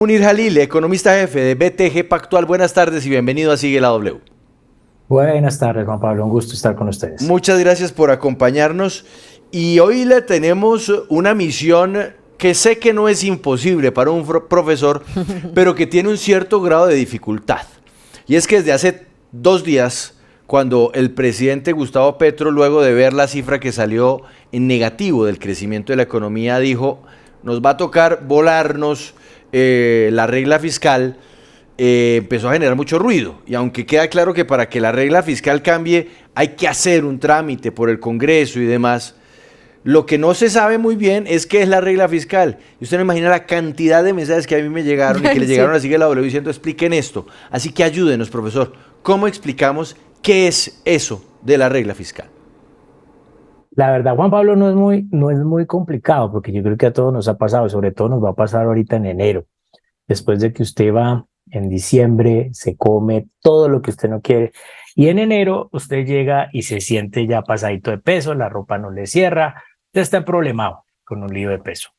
Munir Jalil, economista jefe de BTG Pactual. Buenas tardes y bienvenido a Sigue la W. Buenas tardes, Juan Pablo. Un gusto estar con ustedes. Muchas gracias por acompañarnos y hoy le tenemos una misión que sé que no es imposible para un profesor, pero que tiene un cierto grado de dificultad. Y es que desde hace 2 días, cuando el presidente Gustavo Petro, luego de ver la cifra que salió en negativo del crecimiento de la economía, dijo, nos va a tocar volarnos la regla fiscal, empezó a generar mucho ruido. Y aunque queda claro que para que la regla fiscal cambie hay que hacer un trámite por el Congreso y demás, lo que no se sabe muy bien es qué es la regla fiscal. Y usted no imagina la cantidad de mensajes que a mí me llegaron y que le llegaron a Sigue la W diciendo expliquen esto. Así que ayúdenos, profesor. ¿Cómo explicamos qué es eso de la regla fiscal? La verdad, Juan Pablo, no es muy complicado, porque yo creo que a todos nos ha pasado, sobre todo nos va a pasar ahorita en enero, después de que usted va en diciembre, se come todo lo que usted no quiere, y en enero usted llega y se siente ya pasadito de peso, la ropa no le cierra, ya está problemado con un lío de peso.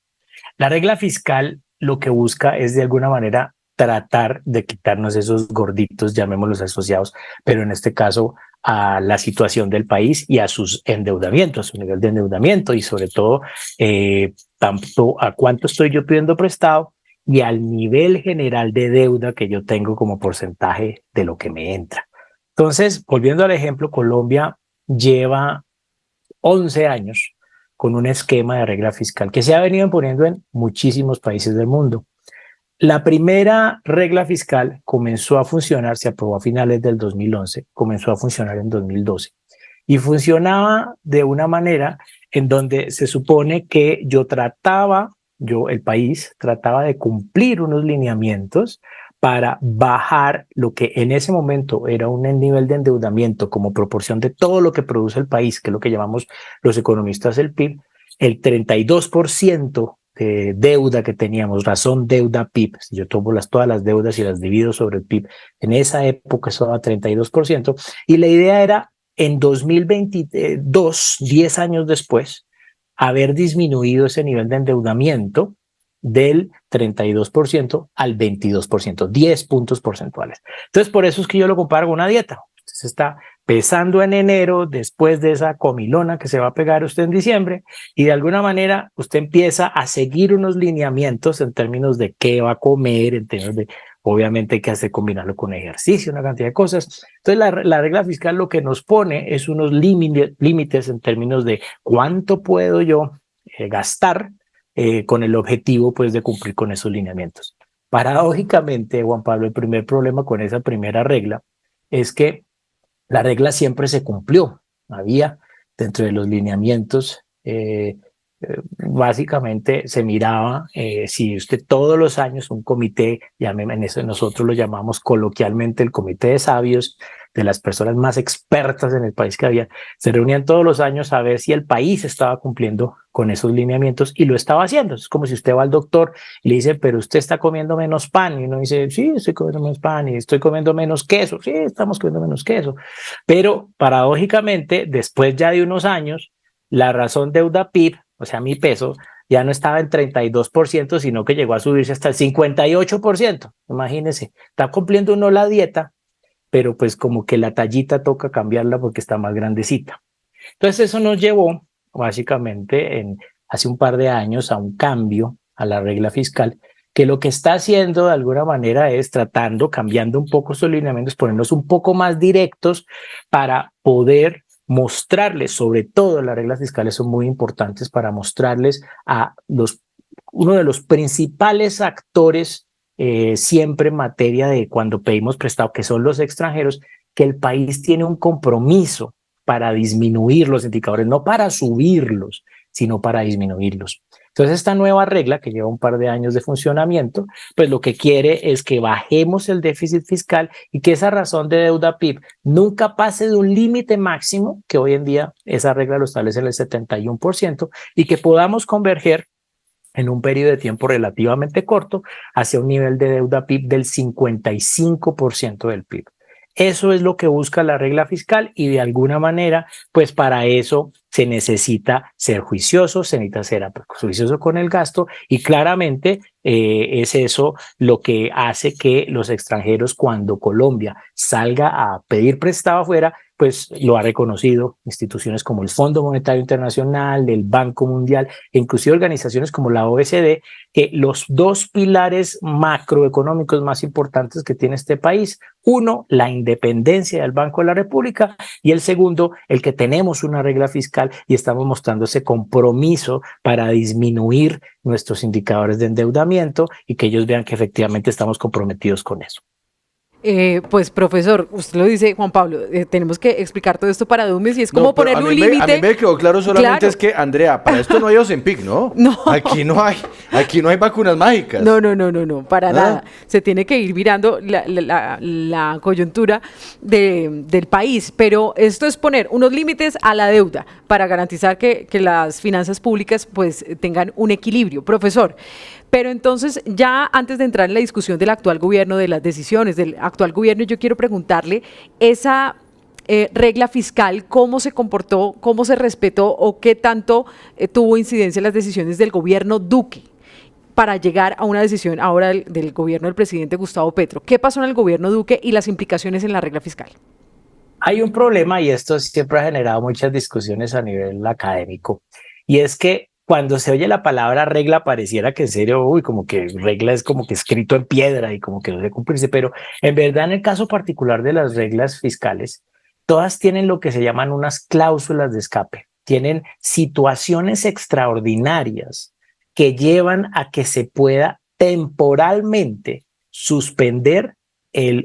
La regla fiscal lo que busca es de alguna manera tratar de quitarnos esos gorditos, llamémoslos asociados, pero en este caso a la situación del país y a sus endeudamientos, a su nivel de endeudamiento y sobre todo tanto a cuánto estoy yo pidiendo prestado y al nivel general de deuda que yo tengo como porcentaje de lo que me entra. Entonces, volviendo al ejemplo, Colombia lleva 11 años con un esquema de regla fiscal que se ha venido imponiendo en muchísimos países del mundo. La primera regla fiscal comenzó a funcionar, se aprobó a finales del 2011, comenzó a funcionar en 2012 y funcionaba de una manera en donde se supone que el país trataba de cumplir unos lineamientos para bajar lo que en ese momento era un nivel de endeudamiento como proporción de todo lo que produce el país, que es lo que llamamos los economistas el PIB, el 32% de deuda que teníamos, razón deuda PIB, si yo tomo todas las deudas y las divido sobre el PIB, en esa época eso daba 32%, y la idea era en 2022, 10 años después, haber disminuido ese nivel de endeudamiento del 32% al 22%, 10 puntos porcentuales. Entonces, por eso es que yo lo comparo con una dieta. Usted está pesando en enero, después de esa comilona que se va a pegar usted en diciembre, y de alguna manera usted empieza a seguir unos lineamientos en términos de qué va a comer, en términos de, obviamente hay que hacer combinarlo con ejercicio, una cantidad de cosas. Entonces la regla fiscal lo que nos pone es unos límites en términos de cuánto puedo yo gastar con el objetivo pues de cumplir con esos lineamientos. Paradójicamente, Juan Pablo, el primer problema con esa primera regla es que la regla siempre se cumplió. Había dentro de los lineamientos, básicamente se miraba si usted todos los años un comité, en eso nosotros lo llamamos coloquialmente el comité de sabios, de las personas más expertas en el país que había, se reunían todos los años a ver si el país estaba cumpliendo con esos lineamientos y lo estaba haciendo. Es como si usted va al doctor y le dice, pero usted está comiendo menos pan, y uno dice, sí, estoy comiendo menos pan, y estoy comiendo menos queso, sí, estamos comiendo menos queso. Pero paradójicamente, después ya de unos años, la razón deuda PIB, o sea, mi peso, ya no estaba en 32%, sino que llegó a subirse hasta el 58%. Imagínense, está cumpliendo uno la dieta, pero pues como que la tallita toca cambiarla porque está más grandecita. Entonces eso nos llevó básicamente hace un par de años a un cambio a la regla fiscal, que lo que está haciendo de alguna manera es cambiando un poco sus lineamientos, ponernos un poco más directos para poder mostrarles, sobre todo las reglas fiscales son muy importantes para mostrarles a uno de los principales actores siempre en materia de cuando pedimos prestado, que son los extranjeros, que el país tiene un compromiso para disminuir los indicadores, no para subirlos, sino para disminuirlos. Entonces, esta nueva regla, que lleva un par de años de funcionamiento, pues lo que quiere es que bajemos el déficit fiscal y que esa razón de deuda PIB nunca pase de un límite máximo, que hoy en día esa regla lo establece en el 71%, y que podamos converger en un periodo de tiempo relativamente corto hacia un nivel de deuda PIB del 55% del PIB. Eso es lo que busca la regla fiscal y de alguna manera, pues para eso se necesita ser juicioso, se necesita ser juicioso con el gasto y claramente es eso lo que hace que los extranjeros cuando Colombia salga a pedir prestado afuera, pues lo ha reconocido instituciones como el Fondo Monetario Internacional, el Banco Mundial, e inclusive organizaciones como la OECD, que los dos pilares macroeconómicos más importantes que tiene este país, uno, la independencia del Banco de la República y el segundo, el que tenemos una regla fiscal y estamos mostrando ese compromiso para disminuir nuestros indicadores de endeudamiento y que ellos vean que efectivamente estamos comprometidos con eso. Pues profesor, usted lo dice, Juan Pablo, tenemos que explicar todo esto para Dumes y es como ponerle un límite. A mí me quedó claro solamente Claro. es que, Andrea, para esto no hay Ozempic, ¿no? No. Aquí no hay vacunas mágicas. No, para nada. Se tiene que ir mirando la coyuntura del país, pero esto es poner unos límites a la deuda para garantizar que las finanzas públicas pues tengan un equilibrio. Profesor, pero entonces ya antes de entrar en la discusión del actual gobierno, de las decisiones del actual gobierno, yo quiero preguntarle esa regla fiscal, cómo se comportó, cómo se respetó o qué tanto tuvo incidencia en las decisiones del gobierno Duque para llegar a una decisión ahora del gobierno del presidente Gustavo Petro. ¿Qué pasó en el gobierno Duque y las implicaciones en la regla fiscal? Hay un problema y esto siempre ha generado muchas discusiones a nivel académico y es que cuando se oye la palabra regla pareciera que en serio, como que regla es como que escrito en piedra y como que no debe cumplirse, pero en verdad en el caso particular de las reglas fiscales, todas tienen lo que se llaman unas cláusulas de escape, tienen situaciones extraordinarias que llevan a que se pueda temporalmente suspender la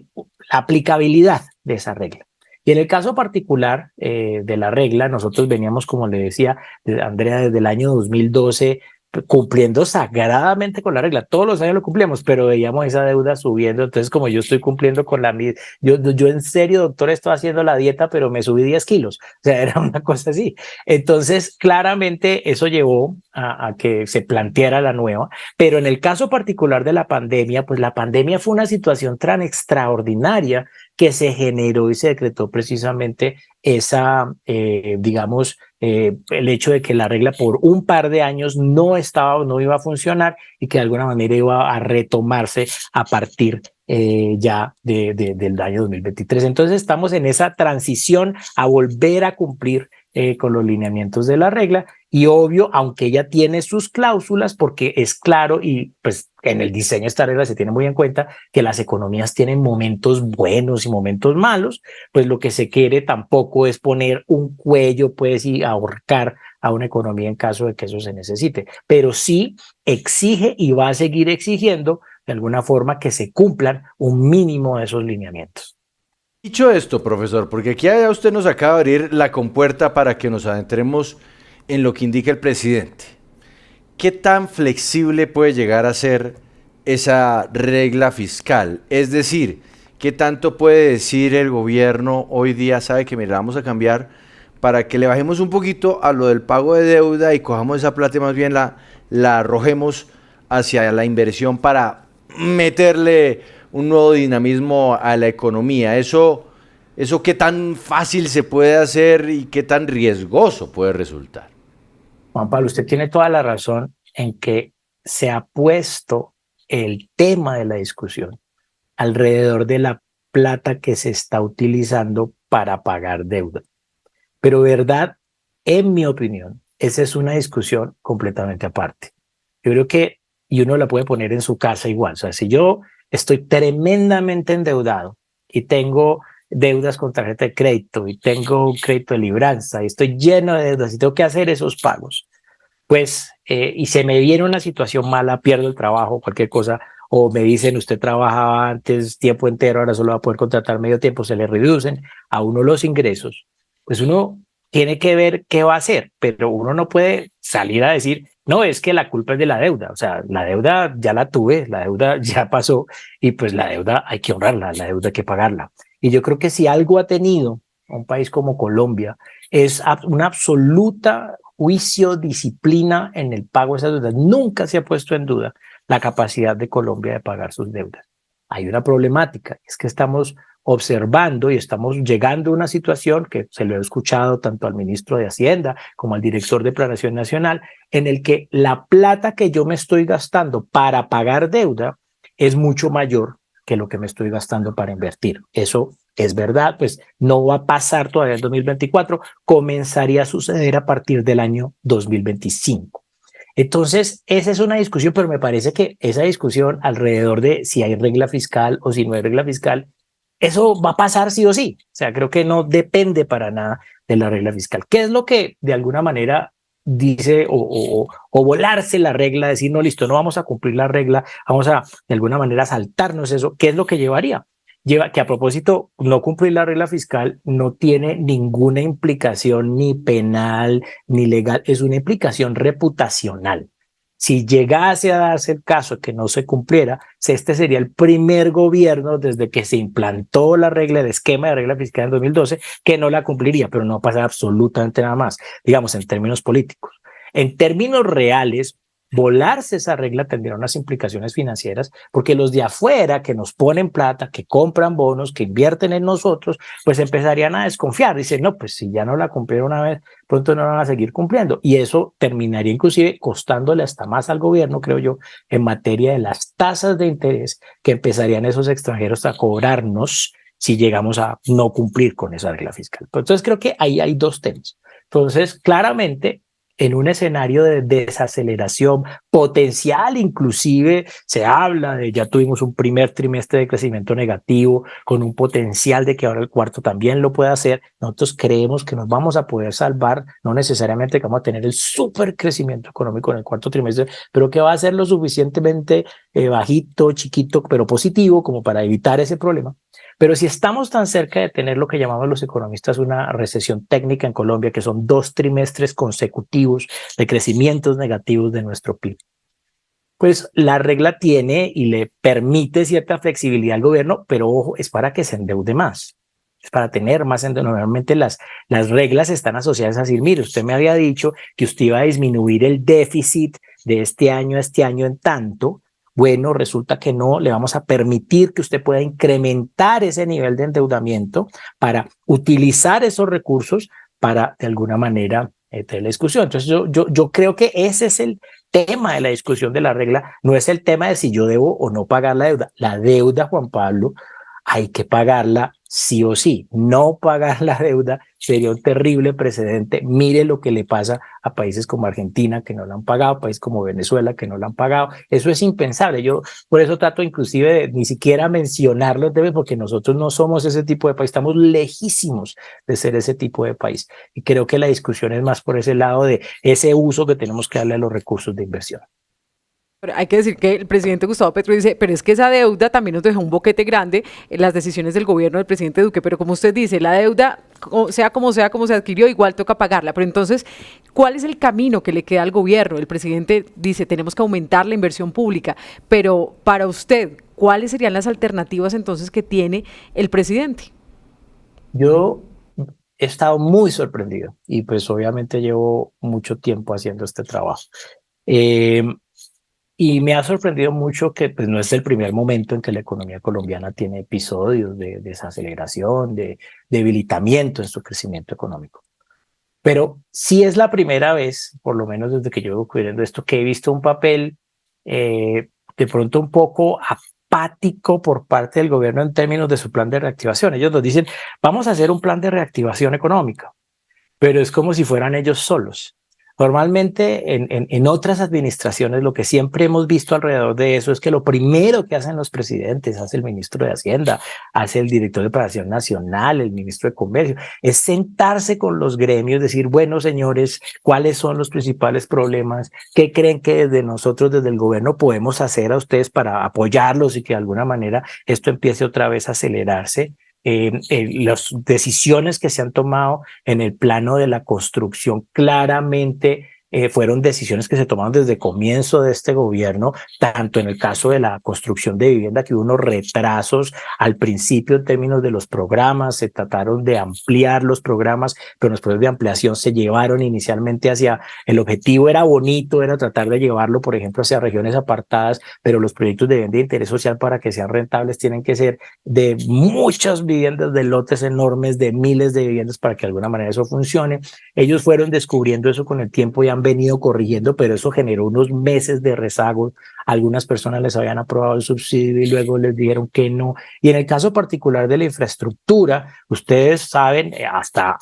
aplicabilidad de esa regla. Y en el caso particular de la regla, nosotros veníamos, como le decía Andrea, desde el año 2012 cumpliendo sagradamente con la regla. Todos los años lo cumplíamos, pero veíamos esa deuda subiendo. Entonces, como yo estoy cumpliendo con la misma, yo en serio, doctor, estoy haciendo la dieta, pero me subí 10 kilos. O sea, era una cosa así. Entonces, claramente eso llevó a que se planteara la nueva. Pero en el caso particular de la pandemia, pues la pandemia fue una situación tan extraordinaria que se generó y se decretó precisamente esa, digamos, el hecho de que la regla por un par de años no iba a funcionar y que de alguna manera iba a retomarse a partir ya del año 2023. Entonces estamos en esa transición a volver a cumplir con los lineamientos de la regla y obvio, aunque ella tiene sus cláusulas, porque es claro y pues en el diseño de esta regla se tiene muy en cuenta que las economías tienen momentos buenos y momentos malos, pues lo que se quiere tampoco es poner un cuello pues y ahorcar a una economía en caso de que eso se necesite, pero sí exige y va a seguir exigiendo de alguna forma que se cumplan un mínimo de esos lineamientos. Dicho esto, profesor, porque aquí ya usted nos acaba de abrir la compuerta para que nos adentremos en lo que indica el presidente. ¿Qué tan flexible puede llegar a ser esa regla fiscal? Es decir, ¿qué tanto puede decir el gobierno hoy día, sabe que mira, vamos a cambiar para que le bajemos un poquito a lo del pago de deuda y cojamos esa plata y más bien la arrojemos hacia la inversión para meterle un nuevo dinamismo a la economía? ¿Eso qué tan fácil se puede hacer y qué tan riesgoso puede resultar? Juan Pablo, usted tiene toda la razón en que se ha puesto el tema de la discusión alrededor de la plata que se está utilizando para pagar deuda. Pero verdad, en mi opinión, esa es una discusión completamente aparte. Yo creo que, y uno la puede poner en su casa igual, o sea, si yo estoy tremendamente endeudado y tengo deudas con tarjeta de crédito y tengo un crédito de libranza y estoy lleno de deudas y tengo que hacer esos pagos, pues, y se me viene una situación mala, pierdo el trabajo, cualquier cosa, o me dicen, usted trabajaba antes tiempo entero, ahora solo va a poder contratar medio tiempo, se le reducen a uno los ingresos, pues uno tiene que ver qué va a hacer, pero uno no puede salir a decir, no, es que la culpa es de la deuda, o sea, la deuda ya la tuve, la deuda ya pasó y pues la deuda hay que honrarla, la deuda hay que pagarla. Y yo creo que si algo ha tenido un país como Colombia es una absoluta juicio, disciplina en el pago de esas deudas. Nunca se ha puesto en duda la capacidad de Colombia de pagar sus deudas. Hay una problemática, es que estamos observando y estamos llegando a una situación que se lo he escuchado tanto al ministro de Hacienda como al director de Planación Nacional, en el que la plata que yo me estoy gastando para pagar deuda es mucho mayor que lo que me estoy gastando para invertir. Eso es verdad, pues no va a pasar todavía en 2024, comenzaría a suceder a partir del año 2025. Entonces, esa es una discusión, pero me parece que esa discusión alrededor de si hay regla fiscal o si no hay regla fiscal, eso va a pasar sí o sí. O sea, creo que no depende para nada de la regla fiscal. ¿Qué es lo que de alguna manera dice o volarse la regla, decir, no, listo, no vamos a cumplir la regla, vamos a de alguna manera saltarnos eso? ¿Qué es lo que llevaría? Lleva que, a propósito, no cumplir la regla fiscal no tiene ninguna implicación ni penal ni legal, es una implicación reputacional. Si llegase a darse el caso que no se cumpliera, este sería el primer gobierno desde que se implantó la regla, el esquema de regla fiscal en 2012, que no la cumpliría, pero no pasa absolutamente nada más, digamos, en términos políticos. En términos reales, volarse esa regla tendría unas implicaciones financieras, porque los de afuera que nos ponen plata, que compran bonos, que invierten en nosotros, pues empezarían a desconfiar. Dicen, no, pues si ya no la cumplieron una vez, pronto no la van a seguir cumpliendo. Y eso terminaría inclusive costándole hasta más al gobierno, creo yo, en materia de las tasas de interés que empezarían esos extranjeros a cobrarnos si llegamos a no cumplir con esa regla fiscal. Entonces creo que ahí hay dos temas. Entonces, claramente, en un escenario de desaceleración potencial, inclusive se habla de, ya tuvimos un primer trimestre de crecimiento negativo con un potencial de que ahora el cuarto también lo pueda hacer. Nosotros creemos que nos vamos a poder salvar, no necesariamente que vamos a tener el súper crecimiento económico en el cuarto trimestre, pero que va a ser lo suficientemente bajito, chiquito, pero positivo como para evitar ese problema. Pero si estamos tan cerca de tener lo que llamamos los economistas una recesión técnica en Colombia, que son 2 trimestres consecutivos de crecimientos negativos de nuestro PIB, pues la regla tiene y le permite cierta flexibilidad al gobierno, pero ojo, es para que se endeude más. Es para tener más endeudamiento. Normalmente las reglas están asociadas a decir, mire, usted me había dicho que usted iba a disminuir el déficit de este año a este año en tanto. Bueno, resulta que no, le vamos a permitir que usted pueda incrementar ese nivel de endeudamiento para utilizar esos recursos para, de alguna manera, tener la discusión. Entonces, yo creo que ese es el tema de la discusión de la regla, no es el tema de si yo debo o no pagar la deuda. La deuda, Juan Pablo, hay que pagarla sí o sí. No pagar la deuda sería un terrible precedente. Mire lo que le pasa a países como Argentina, que no la han pagado, países como Venezuela, que no la han pagado. Eso es impensable. Yo por eso trato inclusive de ni siquiera mencionarlo, porque nosotros no somos ese tipo de país, estamos lejísimos de ser ese tipo de país. Y creo que la discusión es más por ese lado de ese uso que tenemos que darle a los recursos de inversión. Pero hay que decir que el presidente Gustavo Petro dice, pero es que esa deuda también nos dejó un boquete grande en las decisiones del gobierno del presidente Duque, pero como usted dice, la deuda, sea, como se adquirió, igual toca pagarla. Pero entonces, ¿cuál es el camino que le queda al gobierno? El presidente dice, tenemos que aumentar la inversión pública, pero para usted, ¿cuáles serían las alternativas entonces que tiene el presidente? Yo he estado muy sorprendido y pues obviamente llevo mucho tiempo haciendo este trabajo. Y me ha sorprendido mucho que pues, no es el primer momento en que la economía colombiana tiene episodios de desaceleración, de debilitamiento en su crecimiento económico. Pero sí es la primera vez, por lo menos desde que yo vengo cubriendo esto, que he visto un papel de pronto un poco apático por parte del gobierno en términos de su plan de reactivación. Ellos nos dicen, vamos a hacer un plan de reactivación económica, pero es como si fueran ellos solos. Normalmente en otras administraciones lo que siempre hemos visto alrededor de eso es que lo primero que hacen los presidentes, hace el ministro de Hacienda, hace el director de Planación Nacional, el ministro de Comercio, es sentarse con los gremios, decir, bueno, señores, ¿cuáles son los principales problemas? ¿Qué creen que desde nosotros, desde el gobierno, podemos hacer a ustedes para apoyarlos y que de alguna manera esto empiece otra vez a acelerarse? Las decisiones que se han tomado en el plano de la construcción claramente fueron decisiones que se tomaron desde el comienzo de este gobierno, tanto en el caso de la construcción de vivienda, que hubo unos retrasos al principio en términos de los programas, se trataron de ampliar los programas, pero los proyectos de ampliación se llevaron inicialmente hacia, el objetivo era bonito, era tratar de llevarlo, por ejemplo, hacia regiones apartadas, pero los proyectos de vivienda de interés social para que sean rentables tienen que ser de muchas viviendas, de lotes enormes, de miles de viviendas para que de alguna manera eso funcione. Ellos fueron descubriendo eso con el tiempo y han venido corrigiendo, pero eso generó unos meses de rezago. Algunas personas les habían aprobado el subsidio y luego les dijeron que no. Y en el caso particular de la infraestructura, ustedes saben, hasta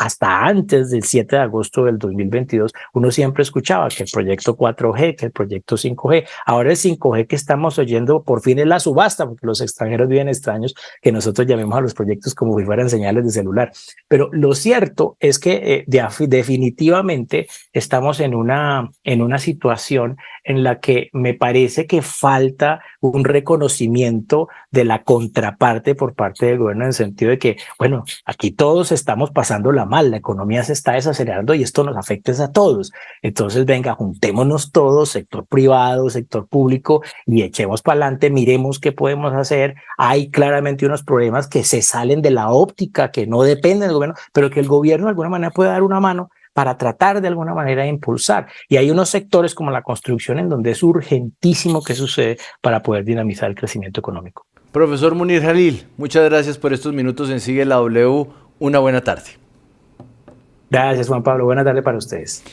antes del 7 de agosto del 2022, uno siempre escuchaba que el proyecto 4G, que el proyecto 5G. Ahora el 5G que estamos oyendo por fin es la subasta, porque los extranjeros viven extraños que nosotros llamemos a los proyectos como si fueran señales de celular. Pero lo cierto es que definitivamente estamos en una situación en la que me parece que falta un reconocimiento de la contraparte por parte del gobierno en el sentido de que, bueno, aquí todos estamos pasándola mal, la economía se está desacelerando y esto nos afecta a todos. Entonces, venga, juntémonos todos, sector privado, sector público, y echemos para adelante, miremos qué podemos hacer. Hay claramente unos problemas que se salen de la óptica, que no dependen del gobierno, pero que el gobierno de alguna manera puede dar una mano para tratar de alguna manera de impulsar. Y hay unos sectores como la construcción en donde es urgentísimo que sucede para poder dinamizar el crecimiento económico. Profesor Munir Jalil, muchas gracias por estos minutos en Sigue la W. Una buena tarde. Gracias, Juan Pablo. Buena tarde para ustedes.